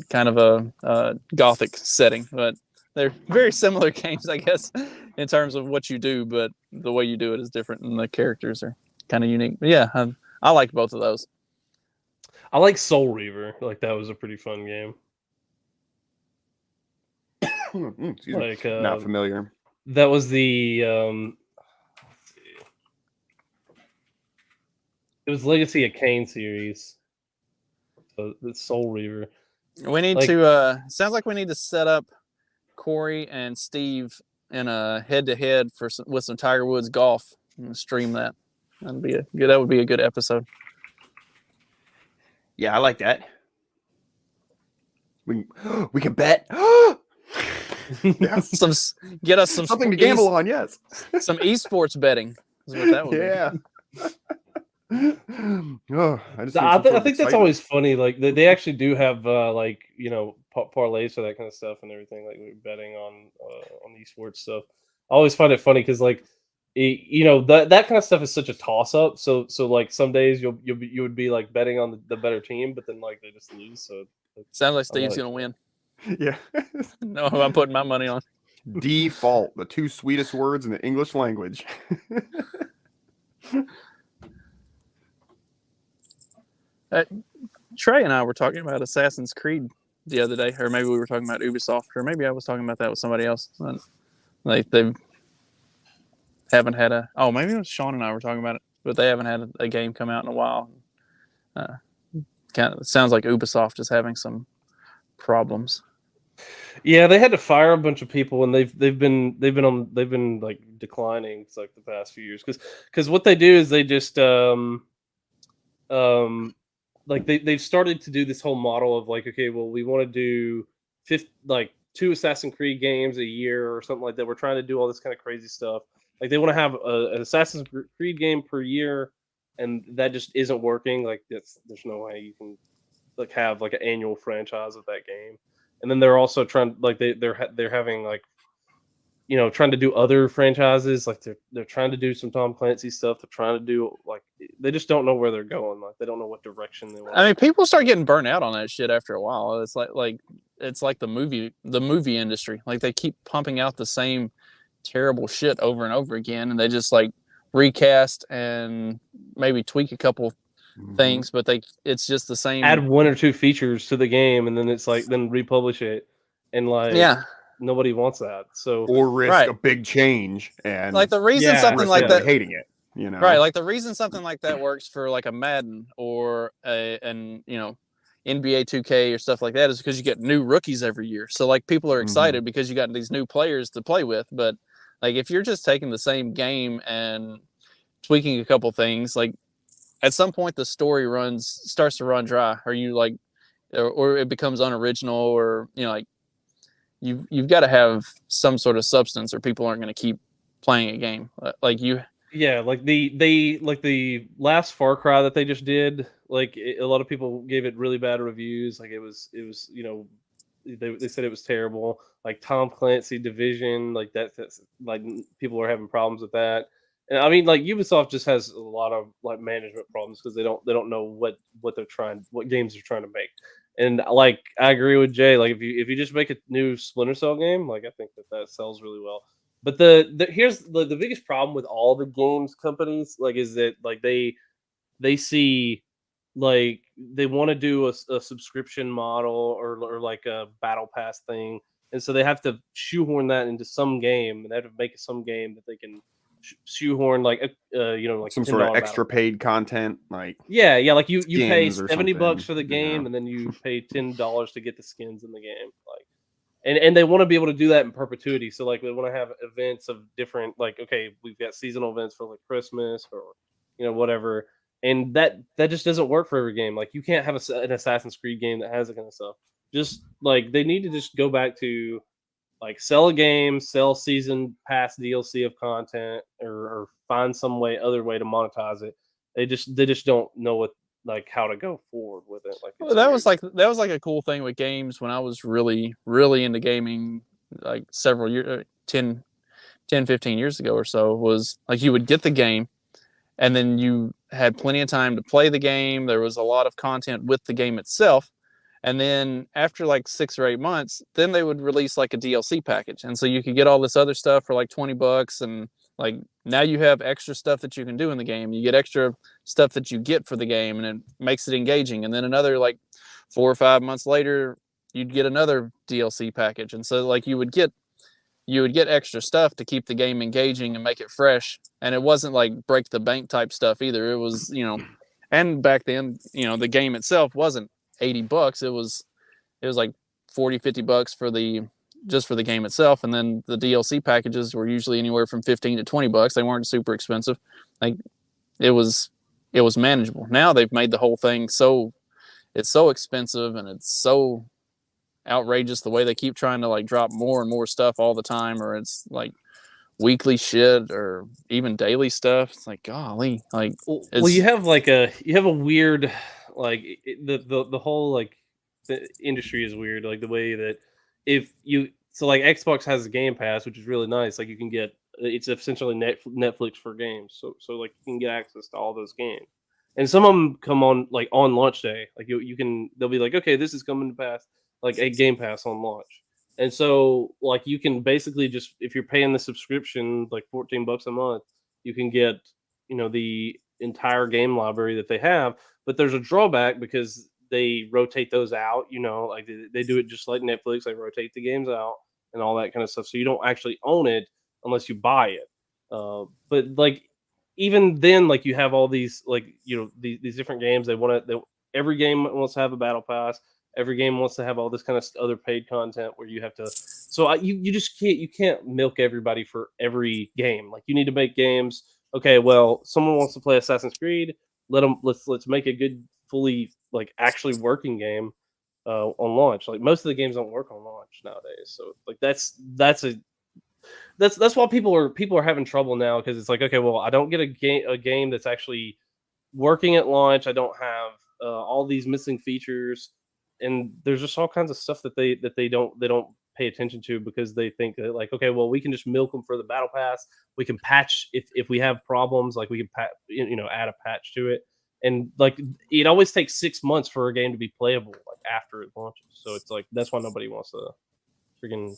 kind of a gothic setting, but they're very similar games, I guess, in terms of what you do, but the way you do it is different, and the characters are kind of unique. But yeah, I like both of those. I like Soul Reaver. Like that was a pretty fun game. Like not familiar. That was the it was Legacy of Kain series. So the Soul Reaver. We need to sounds like we need to set up Corey and Steve in a head-to-head with some Tiger Woods golf and stream that. That would be a good episode. Yeah, I like that. We can bet. Yes. Get us something to gamble on. Yes, some esports betting is what that would be. Oh, I think that's always funny. Like they actually do have like parlays for that kind of stuff and everything, like betting on esports stuff. I always find it funny because like that kind of stuff is such a toss up. So like some days you would be like betting on the better team, but then like they just lose. So sounds like Steve's gonna win. Yeah. No, I'm putting my money on. Default, the two sweetest words in the English language. Trey and I were talking about Assassin's Creed the other day, or maybe we were talking about Ubisoft, or maybe I was talking about that with somebody else. Like they haven't had maybe it was Sean and I were talking about it, but they haven't had a game come out in a while. It sounds like Ubisoft is having some problems. Yeah, they had to fire a bunch of people, and they've been like declining like the past few years because what they do is they just like they've started to do this whole model of like, okay, well, we want to do like 2 Assassin's Creed games a year or something like that. We're trying to do all this kind of crazy stuff. Like they want to have an Assassin's Creed game per year, and that just isn't working. Like there's no way you can like have like an annual franchise of that game. And then they're also trying like they're having like trying to do other franchises. Like they're trying to do some Tom Clancy stuff. They're trying to do like they just don't know where they're going. Like they don't know what direction they want. I mean, people start getting burnt out on that shit after a while. It's like the movie industry. Like they keep pumping out the same terrible shit over and over again, and they just like recast and maybe tweak a couple things, but it's just the same. Add 1 or 2 features to the game, and then it's like then republish it, and like nobody wants that. So or risk right. a big change and like the reason Yeah, something like that hating it, you know. right? Like the reason something like that works for like a Madden or NBA 2K or stuff like that is because you get new rookies every year. So like people are excited because you got these new players to play with. But like if you're just taking the same game and tweaking a couple things, like at some point the story starts to run dry, or you like, or it becomes unoriginal, or like you've got to have some sort of substance, or people aren't going to keep playing a game. Like you. Yeah, like the last Far Cry that they just did, like a lot of people gave it really bad reviews. Like it was they said it was terrible. Like Tom Clancy Division, like that's like people are having problems with that. And I mean, like Ubisoft just has a lot of like management problems because they don't know what games they're trying to make. And like I agree with Jay, like if you just make a new Splinter Cell game, like I think that sells really well. But here's the biggest problem with all the games companies, like, is that like they see like they want to do a subscription model or like a battle pass thing, and so they have to shoehorn that into some game, and they have to make some game that they can shoehorn like like some sort of extra paid content, like like you pay $70 for the game, yeah. and then you pay $10 to get the skins in the game, like. And they want to be able to do that in perpetuity. So like they want to have events of different, like, okay, we've got seasonal events for like Christmas or whatever, and that just doesn't work for every game. Like you can't have an Assassin's Creed game that has that kind of stuff. Just like they need to just go back to like sell a game, sell season pass DLC of content, or find other way to monetize it. They just don't know what, like, how to go forward with it. Like that was like a cool thing with games when I was really into gaming, like several years 10 15 years ago or so, was like you would get the game and then you had plenty of time to play the game. There was a lot of content with the game itself, and then after like 6 or 8 months, then they would release like a DLC package, and so you could get all this other stuff for like $20, and like now you have extra stuff that you can do in the game. You get extra stuff that you get for the game, and it makes it engaging. And then another like 4 or 5 months later, you'd get another DLC package. And so like you would get extra stuff to keep the game engaging and make it fresh. And it wasn't like break the bank type stuff either. It was, and back then, the game itself wasn't $80. It was like $40-$50 for the game itself, and then the DLC packages were usually anywhere from $15 to $20. They weren't super expensive. Like it was manageable. Now they've made the whole thing it's so expensive, and it's so outrageous the way they keep trying to like drop more and more stuff all the time, or it's like weekly shit or even daily stuff. It's like, golly, like you have a weird, like the whole, like, the industry is weird, like the way that like Xbox has a Game Pass, which is really nice. Like you can get, it's essentially Netflix for games. So like you can get access to all those games, and some of them come on like on launch day. Like they'll be like, okay, this is coming to pass, like a Game Pass on launch. And so like you can basically just, if you're paying the subscription like $14 a month, you can get the entire game library that they have. But there's a drawback because they rotate those out, like they do it just like Netflix. They rotate the games out and all that kind of stuff. So you don't actually own it unless you buy it. But like even then, like you have all these, like, these different games. Every game wants to have a battle pass. Every game wants to have all this kind of other paid content where you have to. So you just can't milk everybody for every game. Like you need to make games. Okay, well, someone wants to play Assassin's Creed. let's make a good, fully like actually working game on launch. Like most of the games don't work on launch nowadays. So like that's why people are having trouble now, because it's like, okay, well, I don't get a game that's actually working at launch. I don't have all these missing features, and there's just all kinds of stuff that they don't pay attention to, because they think that, like, okay, well, we can just milk them for the battle pass. We can patch if we have problems, like we can add a patch to it, and like it always takes 6 months for a game to be playable, like after it launches. So it's like that's why nobody wants to freaking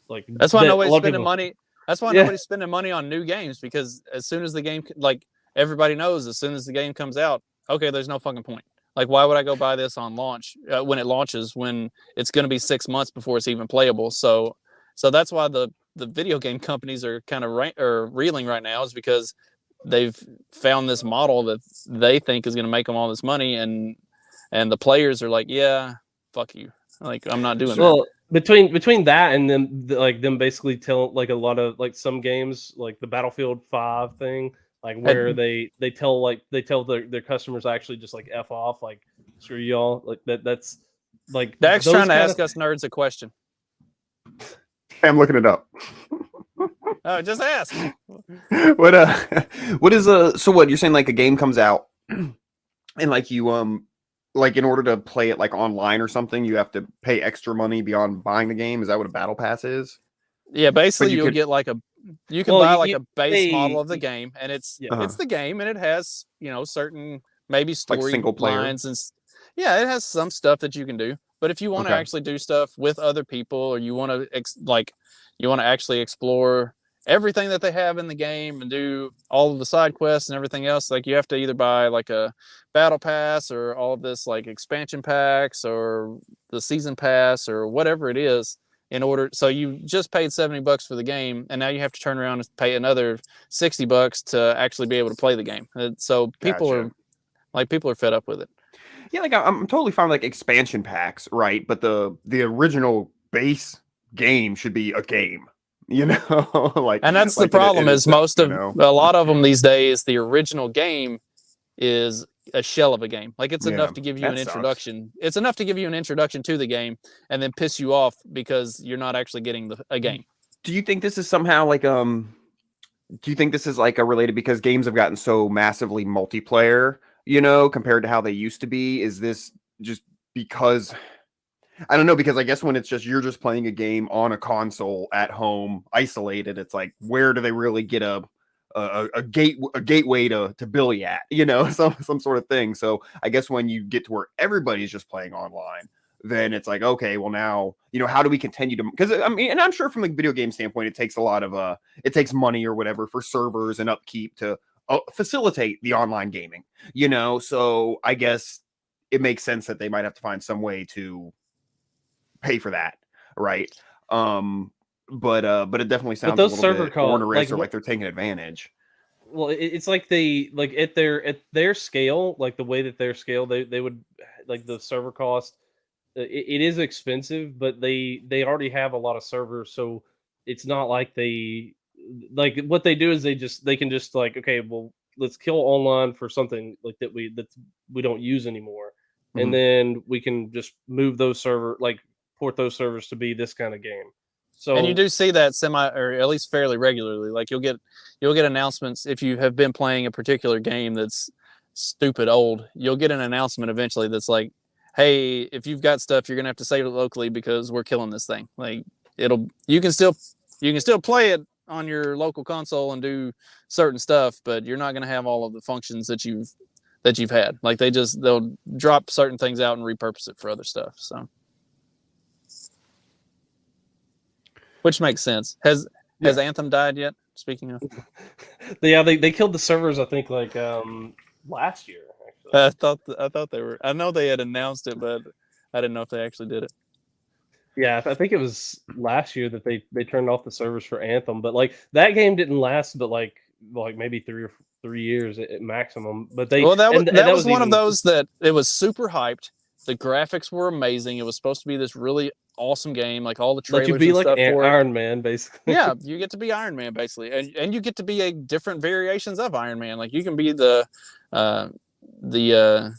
like. That's why a nobody's lot of spending people- money. That's why Yeah. nobody's spending money on new games, because as soon as the game, like everybody knows, as soon as the game comes out, okay, there's no fucking point. Like, why would I go buy this on launch when it launches, when it's going to be 6 months before it's even playable? So that's why the video game companies are kind of reeling right now, is because they've found this model that they think is going to make them all this money, and the players are like, yeah, fuck you, like I'm not doing that. Well, between that and them basically tell, like, a lot of, like, some games, like the Battlefield 5 thing, like where they tell their customers actually just like F off, like screw y'all, like that's like Dax those trying to kind ask of- us nerds a question. I'm looking it up. Oh, just ask. What is so what you're saying, like a game comes out and like you like in order to play it like online or something, you have to pay extra money beyond buying the game? Is that what a battle pass is? Yeah, basically you you'll could- get like you can Well, buy you- like you a base pay- model of the game, and it's Yeah. it's the game, and it has certain maybe story single player? lines yeah, it has some stuff that you can do. But if you want to Okay. actually do stuff with other people, or you want to actually explore everything that they have in the game and do all of the side quests and everything else, like you have to either buy like a battle pass or all of this like expansion packs or the season pass or whatever it is, in order. So you just paid $70 for the game, and now you have to turn around and pay another $60 to actually be able to play the game. So people Gotcha. are fed up with it. Yeah, like I'm totally fine with like expansion packs, right? But the original base game should be a game, you know? Like, And that's like the problem, in a is sense, most you of know? a lot of them these days, the original game is a shell of a game. Like it's Yeah, enough to give you an that sucks. introduction. It's enough to give you an introduction to the game, and then piss you off because you're not actually getting a game. Do you think this is somehow like do you think this is like a related, because games have gotten so massively multiplayer, you know, compared to how they used to be? Is this just because I don't know, because I guess when it's just you're just playing a game on a console at home, isolated, it's like, where do they really get a gateway to Billy at, you know, some sort of thing. So I guess when you get to where everybody's just playing online, then it's like, okay, well now, you know, how do we continue to, because I mean, and I'm sure from a video game standpoint, it takes a lot of it takes money or whatever for servers and upkeep to facilitate the online gaming, you know. So I guess it makes sense that they might have to find some way to pay for that, right? But it definitely sounds a those little server bit costs, onerous, like, or like they're taking advantage. Well, it's like they like at their scale, like the way that they're scaled, they would like the server cost. It is expensive, but they already have a lot of servers, so it's not like they like what they do is they can just like, okay, well, let's kill online for something like that we don't use anymore, Mhm. and then we can just move those port those servers to be this kind of game. So And you do see that or at least fairly regularly. Like you'll get announcements if you have been playing a particular game that's stupid old. You'll get an announcement eventually that's like, "Hey, if you've got stuff, you're gonna have to save it locally because we're killing this thing." Like you can still play it on your local console and do certain stuff, but you're not gonna have all of the functions that you've had. Like they'll drop certain things out and repurpose it for other stuff. So. Which makes sense. Has Anthem died yet? Speaking of, yeah, they killed the servers, I think, like last year. Actually, I thought they were. I know they had announced it, but I didn't know if they actually did it. yeah, I think it was last year that they turned off the servers for Anthem. But like that game didn't last, but like maybe 3 years at maximum. But that was one of those that it was super hyped. The graphics were amazing. It was supposed to be this really awesome game, like all the trailers. Let you be and like stuff for it. Iron Man, basically. Yeah, you get to be Iron Man basically, and you get to be different variations of Iron Man. Like you can be the the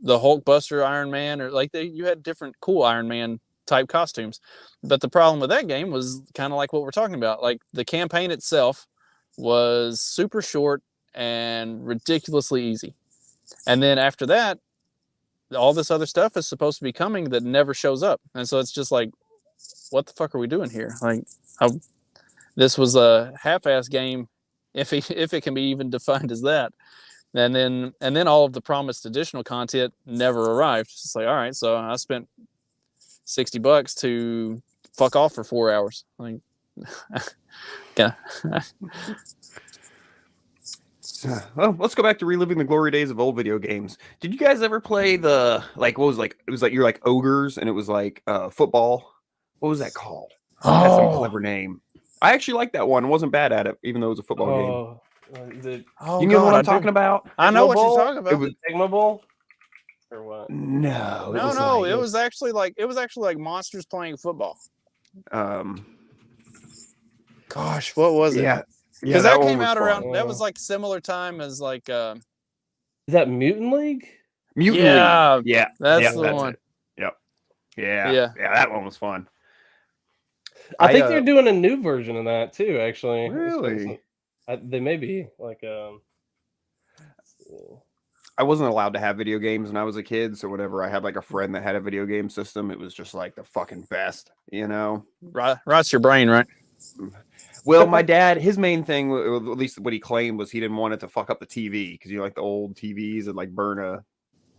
Hulkbuster Iron Man, or like you had different cool Iron Man type costumes. But the problem with that game was kind of like what we're talking about. Like the campaign itself was super short and ridiculously easy. And then after that, all this other stuff is supposed to be coming that never shows up. And so it's just like, what the fuck are we doing here? Like, this was a half-ass game, if it can be even defined as that. And then all of the promised additional content never arrived. It's like, all right, so I spent $60 to fuck off for 4 hours. Like, yeah. Well, let's go back to reliving the glory days of old video games. Did you guys ever play the like what was like it was like you're like ogres and it was like football? What was that called? That's some clever name. I actually liked that one. I wasn't bad at it, even though it was a football game. Oh, You know God, what I'm talking about? I know what you're Bowl? talking about. It was Tecmo Bowl? Or what? no, it No, was no, like, it was actually like monsters playing football. Gosh, what was it? yeah, Because that that one came was out fun. around. That was like similar time as like. Is that Mutant League? Mutant Yeah, League. Yeah, that's yeah, the that's one. it. Yep. Yeah, Yeah. that one was fun. I think they're doing a new version of that too. Actually, Really? They may be like I wasn't allowed to have video games when I was a kid, so whenever I had like a friend that had a video game system, it was just like the fucking best, you know? Rots your brain, right? Well, my dad, his main thing, at least what he claimed, was he didn't want it to fuck up the TV because you know, like the old TVs and like burn a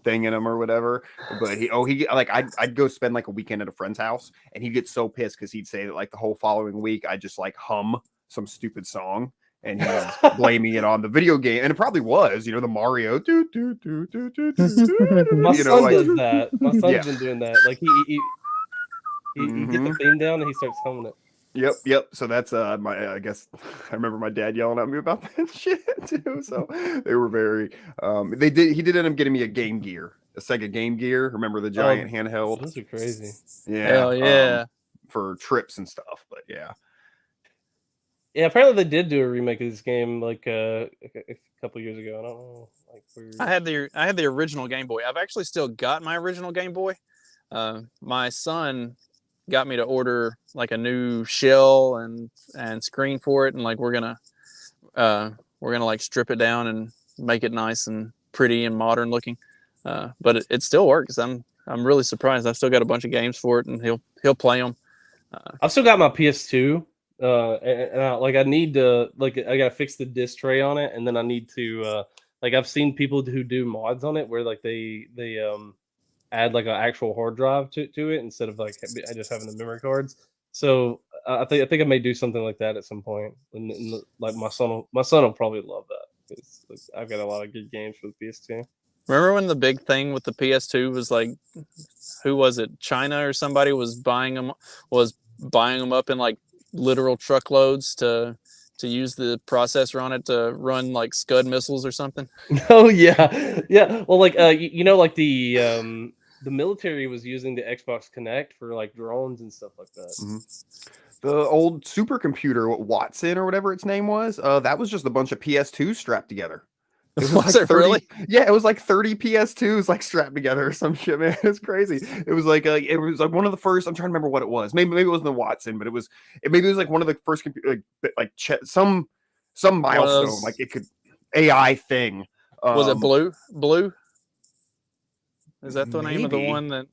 thing in them or whatever. But he like I'd go spend like a weekend at a friend's house, and he'd get so pissed because he'd say that like the whole following week I just like hum some stupid song. And he was blaming it on the video game, and it probably was, you know, the Mario. my You know, son like, does that. My son's Yeah. been doing that. Like he gets the theme down and he starts humming it. Yep. So that's I guess I remember my dad yelling at me about that shit too. So they were very he did end up getting me a Game Gear, a Sega Game Gear. Remember the giant handheld? Those are crazy. Yeah. Hell yeah. For trips and stuff, but yeah. Yeah, apparently they did do a remake of this game like a couple years ago. I don't know, like I had the original Game Boy. I've actually still got my original Game Boy. My son got me to order like a new shell and screen for it, and like we're gonna like strip it down and make it nice and pretty and modern looking. But it still works. I'm really surprised. I've still got a bunch of games for it, and he'll play them. I've still got my PS2. I need to I gotta fix the disc tray on it, and then I need to I've seen people who do mods on it where like they add like an actual hard drive to it instead of like just having the memory cards. So I think I may do something like that at some point, and like my son will probably love that because I've got a lot of good games for the PS2. Remember when the big thing with the PS2 was like, who was it? China or somebody was buying them up in like literal truckloads to use the processor on it to run like Scud missiles or something. Oh yeah. Well, like like the military was using the Xbox Connect for like drones and stuff like that. Mm-hmm. The old supercomputer, Watson or whatever its name was, that was just a bunch of PS2s strapped together. Was like it 30, really? Yeah, it was like 30 PS2s like strapped together or some shit, man. It's crazy. It was like one of the first. I'm trying to remember what it was. Maybe it wasn't the Watson, but maybe it was like one of the first some milestone, like it could AI thing. Was it Blue? Is that the name of the one that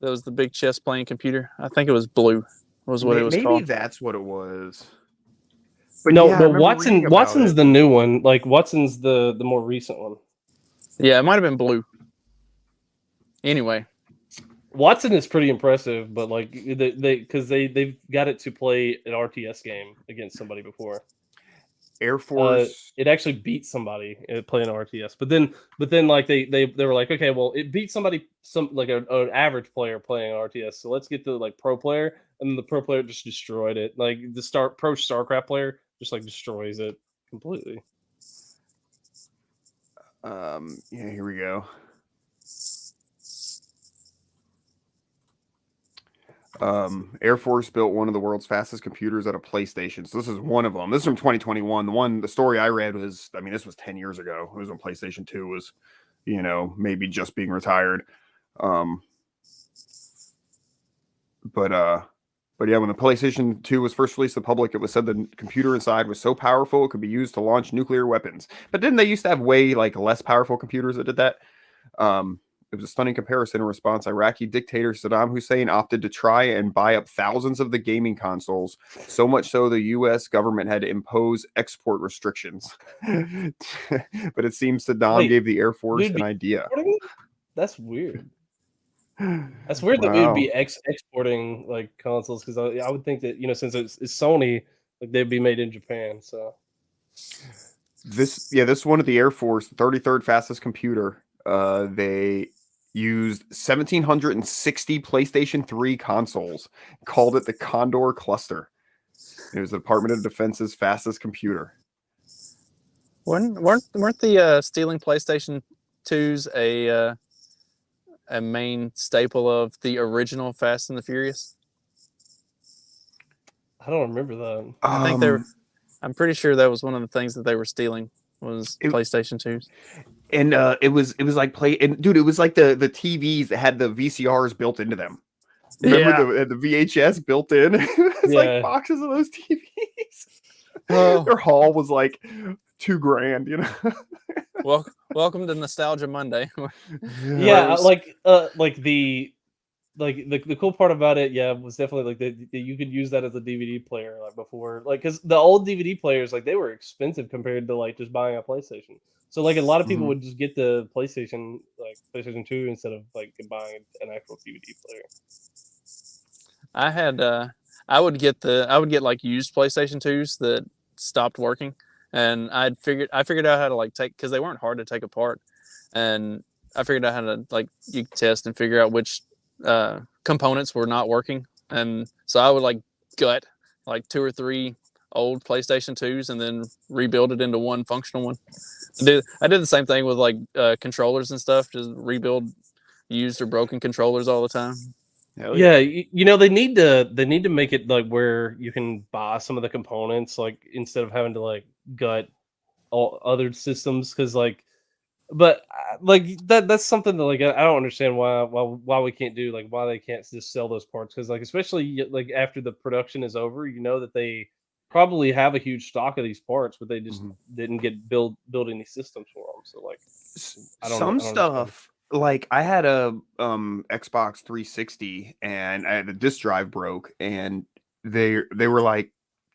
was the big chess playing computer? I think it was Blue. Was what it was called. Maybe that's what it was. But no, yeah, but Watson's the new one. Like Watson's the more recent one. Yeah, it might have been Blue. Anyway, Watson is pretty impressive, but like they've got it to play an RTS game against somebody before. Air Force. It actually beat somebody playing RTS, but then like they were like, okay, well, it beat somebody, an average player playing RTS, so let's get the like pro player, and the pro player just destroyed it. Like the pro StarCraft player just like destroys it completely. Yeah, here we go. Air Force built one of the world's fastest computers at a PlayStation. So this is one of them. This is from 2021. The story I read was, I mean, this was 10 years ago. It was when PlayStation 2 was, maybe just being retired. But yeah, when the PlayStation 2 was first released to the public, it was said the computer inside was so powerful it could be used to launch nuclear weapons. But didn't they used to have way less powerful computers that did that? It was a stunning comparison. In response, Iraqi dictator Saddam Hussein opted to try and buy up thousands of the gaming consoles, so much so the U.S. government had to impose export restrictions. But it seems Saddam gave the Air Force an idea. That's weird. That's weird that we would be exporting consoles, because I would think that since it's Sony, they'd be made in Japan. So this one of the Air Force, 33rd fastest computer. They used 1,760 PlayStation 3 consoles, called it the Condor Cluster. It was the Department of Defense's fastest computer. Weren't the stealing PlayStation 2s a main staple of the original Fast and the Furious? I don't remember that. I think they were. I'm pretty sure that was one of the things that they were stealing was PlayStation 2s. And it was like dude, it was like the TVs that had the VCRs built into them. Remember the VHS built in? It's like boxes of those TVs. Oh. Their haul was like $2,000, Well, welcome to Nostalgia Monday. Yeah, the cool part about it, was definitely that you could use that as a DVD player before, because the old DVD players they were expensive compared to just buying a PlayStation. So a lot of people would just get the PlayStation PlayStation 2 instead of buying an actual DVD player. I would get used PlayStation 2s that stopped working, and I figured out how to take, because they weren't hard to take apart, and I figured out how to you test and figure out which components were not working, and so I would gut 2 or 3 old PlayStation 2s and then rebuild it into one functional one. I did the same thing with controllers and stuff, just rebuild used or broken controllers all the time. Yeah, they need to make it where you can buy some of the components instead of having to gut all other systems, because but that's something that I don't understand why we can't do, why they can't just sell those parts, because especially after the production is over, that they probably have a huge stock of these parts, but they just didn't get build any systems for them. So I don't stuff. I had a Xbox 360 and the disk drive broke, and they were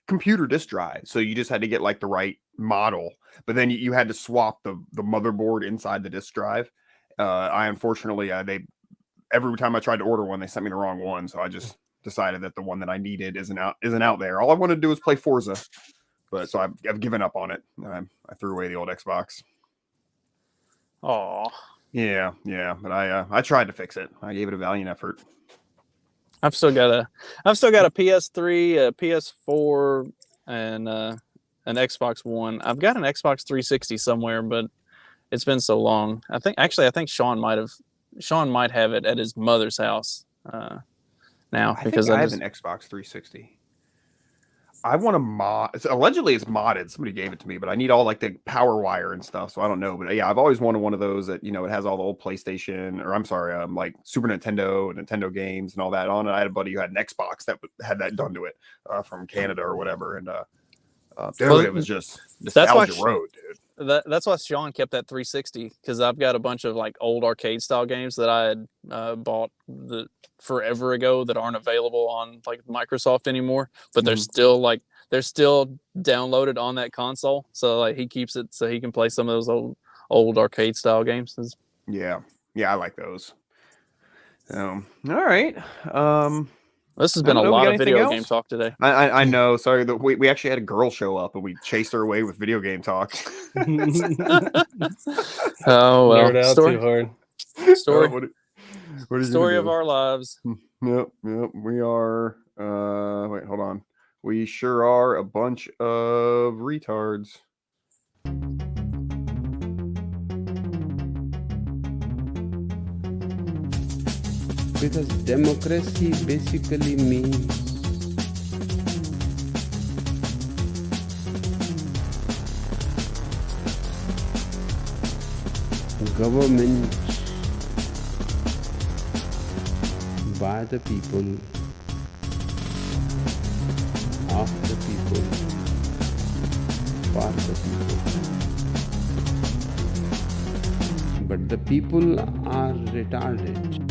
computer disk drive, so you just had to get the right model, but then you had to swap the motherboard inside the disk drive. I unfortunately every time I tried to order one, they sent me the wrong one, so I just decided that the one that I needed isn't out there. All I wanted to do was play Forza, but so I've given up on it. I threw away the old Xbox. Oh. Yeah, but I tried to fix it. I gave it a valiant effort. I've still got a PS3, a PS4, and an Xbox One. I've got an Xbox 360 somewhere, but it's been so long. I think Sean might have it at his mother's house now, because I have an Xbox 360. I want to mod. Allegedly, it's modded. Somebody gave it to me, but I need all the power wire and stuff, so I don't know. But yeah, I've always wanted one of those that it has all the old PlayStation, or I'm sorry, Super Nintendo and Nintendo games and all that on it. I had a buddy who had an Xbox that had that done to it from Canada or whatever, and it was just nostalgia road, dude. That's why Sean kept that 360, because I've got a bunch of old arcade style games that I had bought forever ago that aren't available on Microsoft anymore, but they're still downloaded on that console. So he keeps it so he can play some of those old arcade style games. Yeah, I like those. All right. This has been a lot of video game talk today. I know. Sorry, we actually had a girl show up and we chased her away with video game talk. Oh well, nerd out too hard. Story. What is story of our lives. Yep. We are. Wait, hold on. We sure are a bunch of retards. Because democracy basically means government by the people, of the people, for the people. But the people are retarded.